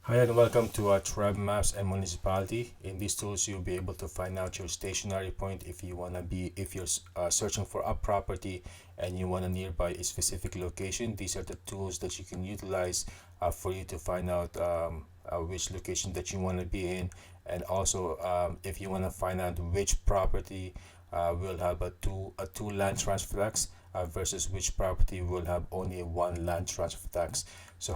Hi and welcome to Tribe Maps and Municipality. In these tools, you'll be able to find out your stationary point if you're searching for a property and you want to nearby a specific location. These are the tools that you can utilize for you to find out which location that you want to be in, and also if you want to find out which property will have a two land transfer tax versus which property will have only a one land transfer tax. So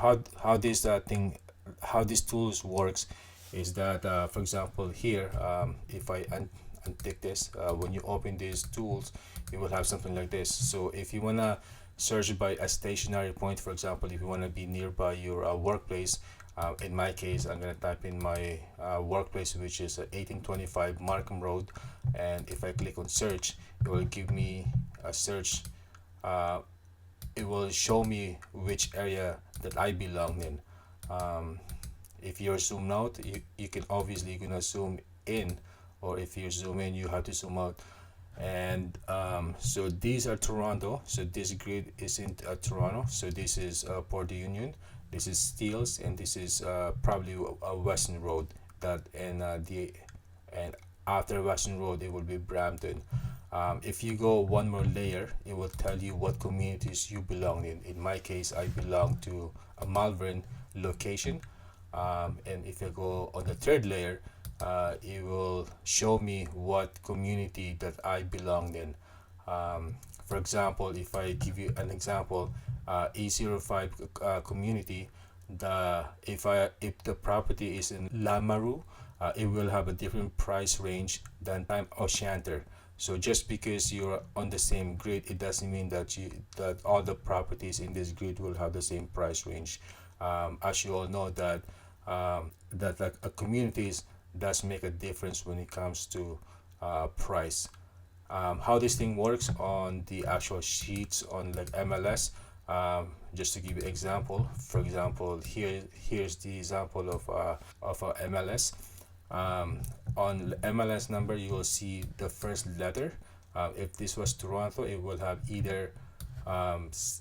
how these tools works is that for example here, if I untick this, when you open these tools you will have something like this. So if you want to search by a stationary point, for example if you want to be nearby your workplace, in my case I'm going to type in my workplace, which is 1825 Markham Road, and if I click on search it will give me a search. It will show me which area that I belong in. um, if you're zoomed out, you can obviously gonna zoom in, or if you zoom in you have to zoom out. And so these are Toronto, so this grid is in Toronto. So this is Port Union, this is Steeles, and this is probably a Western Road. That and the and after Western Road it will be Brampton. If you go one more layer it will tell you what communities you belong in my case I belong to a Malvern location. And if I go on the third layer, it will show me what community that I belong in. For example, if I give you an example, E05 community, if the property is in Lamaru, it will have a different price range than time Oshanter. So just because you're on the same grid, it doesn't mean that all the properties in this grid will have the same price range. As you all know that like a communities does make a difference when it comes to price. How this thing works on the actual sheets on like MLS. Just to give you an example, for example, here's the example of a MLS. On MLS number, you will see the first letter. If this was Toronto, it will have either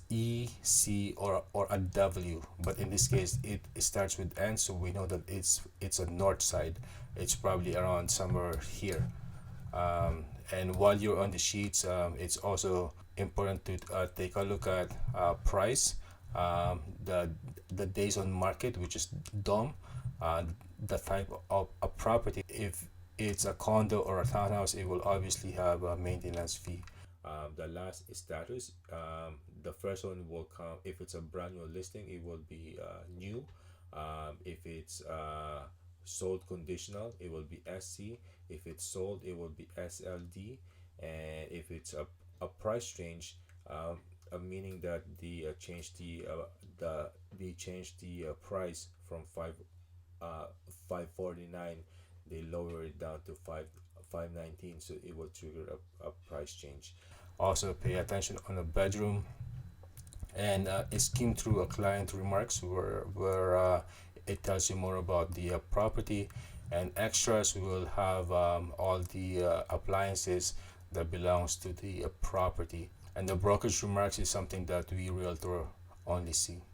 E, C, or a W. But in this case, it starts with N, so we know that it's a north side. It's probably around somewhere here. And while you're on the sheets, it's also important to take a look at price, the days on market, which is DOM, the type of a property. If it's a condo or a townhouse, it will obviously have a maintenance fee. The last is status. The first one will come if it's a brand new listing. It will be new. If it's sold conditional, it will be SC. If it's sold, it will be SLD. And if it's a price change, meaning that they changed the price from 549, they lower it down to 519, so it will trigger a price change. Also pay attention on the bedroom, and skim through a client remarks where it tells you more about the property. And extras will have all the appliances that belongs to the property. And the brokerage remarks is something that we realtor only see.